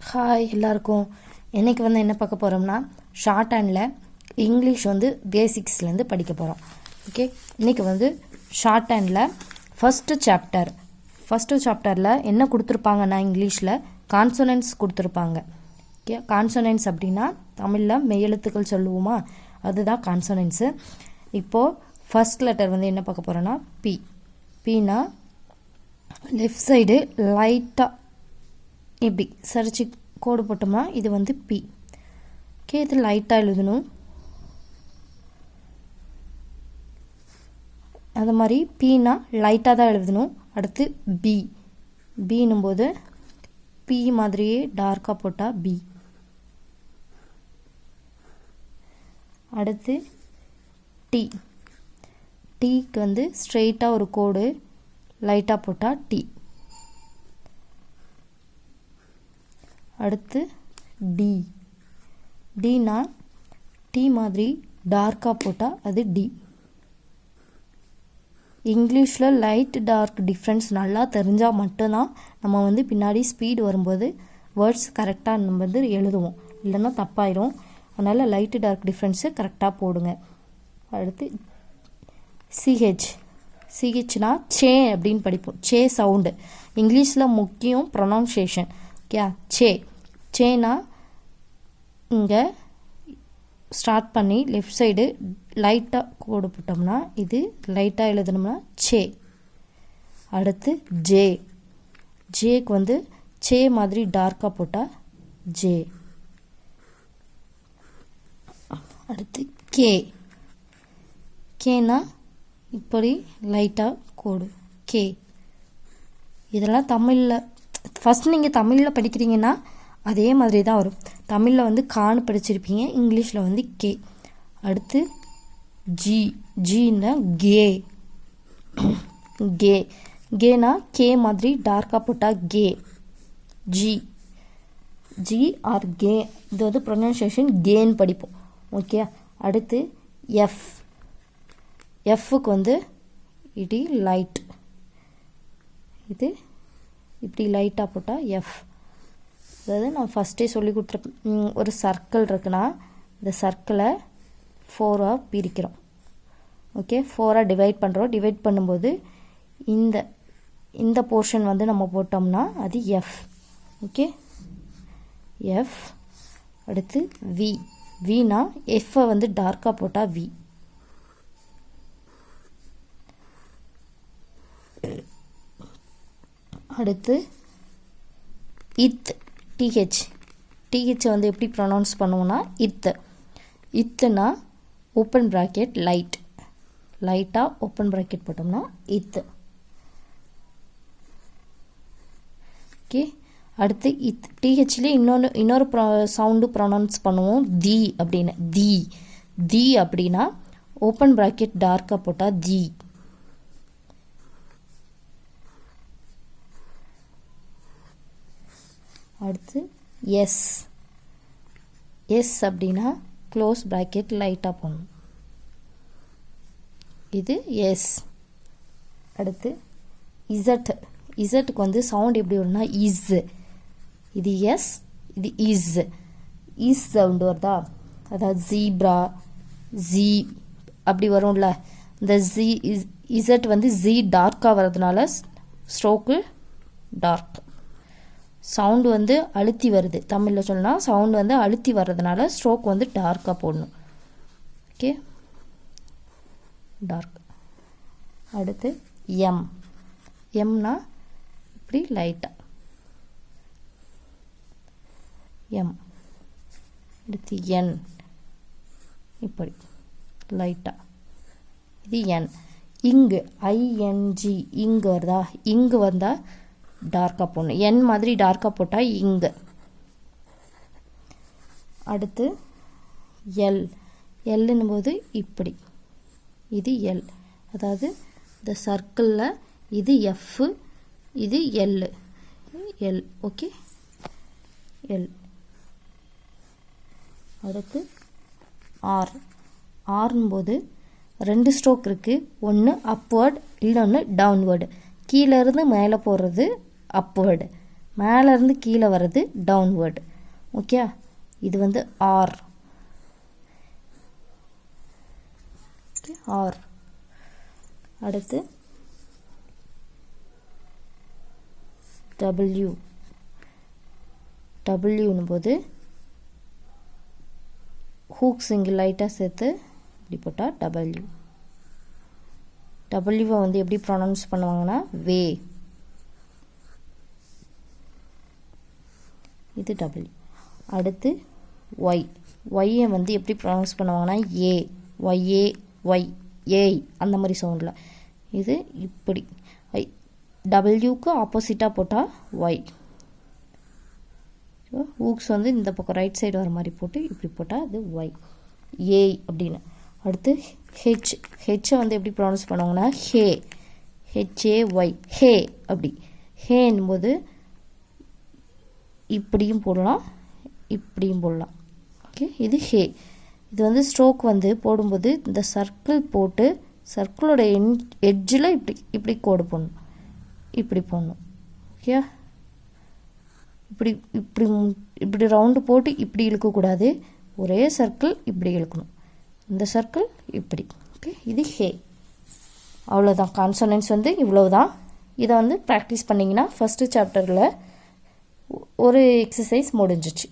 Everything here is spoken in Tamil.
ஹாய் எல்லாருக்கும். இன்றைக்கி என்ன பார்க்க போகிறோம்னா ஷார்ட் ஹேண்டில் இங்கிலீஷ் பேசிக்ஸ்லேருந்து படிக்க போகிறோம். ஓகே, இன்றைக்கி ஷார்ட் ஹேண்டில் ஃபஸ்ட்டு சாப்டரில் என்ன கொடுத்துருப்பாங்கன்னா இங்கிலீஷில் கான்சனன்ட்ஸ் கொடுத்துருப்பாங்க. ஓகே, கான்சனன்ட்ஸ் அப்படின்னா தமிழில் மெய்யெழுத்துக்கள் சொல்லுவோமா, அதுதான் கான்சனன்ட்ஸு. இப்போது ஃபஸ்ட் லெட்டர் என்ன பார்க்க போகிறோன்னா பீனா லெஃப்ட் சைடு லைட்டாக இப்படி சரிச்சு கோடு போட்டோம்னா இது பி. ஓகே, இது லைட்டாக எழுதணும். அது மாதிரி பீனா லைட்டாக தான் எழுதணும். அடுத்து பின்னும் போது பி மாதிரியே டார்க்காக போட்டால் பி. அடுத்து டீக்கு ஸ்ட்ரெயிட்டாக ஒரு கோடு லைட்டாக போட்டால் டி. அடுத்து டீனா டி மாதிரி டார்க்காக போட்டால் அது டி. இங்கிலீஷில் லைட் டார்க் டிஃப்ரென்ஸ் நல்லா தெரிஞ்சால் மட்டும்தான் நம்ம பின்னாடி ஸ்பீடு வரும்போது வேர்ட்ஸ் கரெக்டாக நம்ம எழுதுவோம், இல்லைன்னா தப்பாயிரும். அதனால் லைட்டு டார்க் டிஃப்ரென்ஸு கரெக்டாக போடுங்க. அடுத்து சிஹெச்னா சே அப்படின்னு படிப்போம். சே சவுண்டு இங்கிலீஷில் முக்கியம் ப்ரொனவுன்சியேஷன். ஓகே, சேனா இங்கே ஸ்டார்ட் பண்ணி லெஃப்ட் சைடு லைட்டாக கோடு போட்டோம்னா இது லைட்டாக எழுதணும்னா சே. அடுத்து ஜேக்கு சே மாதிரி டார்க்காக போட்டால் ஜே. அடுத்து கேனா இப்படி லைட்டாக கோடு கே. இதெல்லாம் தமிழில் ஃபஸ்ட் நீங்கள் தமிழில் படிக்கிறீங்கன்னா அதே மாதிரி தான் வரும். தமிழில் கான்னு படிச்சிருப்பீங்க, இங்கிலீஷில் கே. அடுத்து ஜீன்னா கேனா கே மாதிரி டார்க்காக போட்டால் கே. ஜி ஆர் கே, இது ப்ரொனன்சியேஷன் கேன்னு படிப்போம். ஓகே, அடுத்து எஃப்க்கு இது லைட், இது இப்படி லைட்டாக போட்டால் எஃப். அதாவது நான் ஃபஸ்ட்டே சொல்லி கொடுத்துருப்பேன், ஒரு சர்க்கிள் இருக்குன்னா இந்த சர்க்கிளை 4ஆக பிரிக்கிறோம். ஓகே, 4ஆக டிவைட் பண்ணுறோம். டிவைட் பண்ணும்போது இந்த போர்ஷன் நம்ம போட்டோம்னா அது எஃப். Okay, F. அடுத்து வினா எஃப்பை டார்க்காக போட்டால் வி. அடுத்து டிஹெச் எப்படி ப்ரொனவுன்ஸ் பண்ணுவோன்னா இத்துனா ஓப்பன் ப்ராக்கெட் லைட்டாக ஓப்பன் ப்ராக்கெட் போட்டோம்னா இத்து. ஓகே, அடுத்து டிஹெச்லேயே இன்னொரு சவுண்டு ப்ரொனவுன்ஸ் பண்ணுவோம் தி அப்படின்னு. தி அப்படின்னா ஓப்பன் ப்ராக்கெட் டார்க்காக போட்டால் தி. அடுத்து எஸ் அப்படின்னா க்ளோஸ் ப்ராக்கெட் லைட்டாக போடணும், இது எஸ். அடுத்து இசட்டுக்கு சவுண்ட் எப்படி வரும்னா இது எஸ், இது இஸ் சவுண்டு வருதா, அதாவது ஜீப்ரா ஜி அப்படி வரும்ல. இந்த இசட் ஜி டார்க்காக வர்றதுனால ஸ்ட்ரோக்கு டார்க். சவுண்டு அழுத்தி வருது, தமிழில் சொல்லலாம் சவுண்டு அழுத்தி வர்றதுனால ஸ்ட்ரோக் டார்க்காக போடணும். Okay, dark. அடுத்து எம்னா இப்படி லைட்டாக எம். அடுத்து என் இப்படி லைட்டாக, இது என். இங்கு ஐஎன்ஜி இங்கு வருதா, இங்கு வந்தால் டார்க்காக போடணும், என் மாதிரி டார்க்காக போட்டால் இங்கு. அடுத்து எல்லுன்னும் போது இப்படி, இது எல். அதாவது இந்த சர்க்கிளில் இது எஃப், இது எல். Okay, L. அடுத்து ஆர்னும் போது 2 ஸ்ட்ரோக் இருக்குது. ஒன்று அப்வேர்டு, இன்னொன்று டவுன்வேர்டு. கீழேருந்து மேலே போடுறது அப்வேர்டு, மேலேருந்து கீழே வர்றது டவுன்வேர்டு. ஓகே, இது வந்து ஆர். Okay, R. அடுத்து டபிள்யூ. டபிள்யூன்னும் போது ஹூக்ஸ் இங்கே லைட்டாக சேர்த்து இப்படி போட்டால் டபிள்யூ. டபிள்யூவை வந்து எப்படி ப்ரொனவுன்ஸ் பண்ணுவாங்கன்னா வே. இது டபிள்யூ. அடுத்து ஒய். ஒய்யை வந்து எப்படி ப்ரொனவுன்ஸ் பண்ணுவாங்கன்னா ஏ. ஒய்ஏ, ஒய், ஏய் அந்த மாதிரி சவுண்டில். இது இப்படி டபிள்யூக்கு ஆப்போசிட்டாக போட்டால் ஒய். ஊக்ஸ் வந்து இந்த பக்கம் ரைட் சைடு வர மாதிரி போட்டு இப்படி போட்டால் அது ஒய், ஏய் அப்படின்னு. அடுத்து ஹெச். ஹெச்சை வந்து எப்படி ப்ரொனவுன்ஸ் பண்ணுவாங்கன்னா ஹே. ஹெச்ஏ ஒய், ஹே அப்படி. ஹேன்னும் போது இப்படியும் போடலாம், இப்படியும் போடலாம். ஓகே, இது ஹே. இது வந்து ஸ்ட்ரோக் வந்து போடும்போது இந்த சர்க்கிள் போட்டு சர்க்கிளோட எட்ஜில் இப்படி இப்படி கோடு போடணும், இப்படி போடணும். ஓகே, இப்படி இப்படி இப்படி ரவுண்டு போட்டு இப்படி இழுக்கக்கூடாது, ஒரே சர்க்கிள் இப்படி இழுக்கணும், இந்த சர்க்கிள் இப்படி. ஓகே, இது ஹே. அவ்வளோதான், கான்சனன்ட்ஸ் வந்து இவ்வளவுதான். இதை வந்து ப்ராக்டிஸ் பண்ணிங்கன்னா ஃபஸ்ட்டு சாப்டரில் ஒரு எக்ஸசைஸ் முடிஞ்சிச்சு.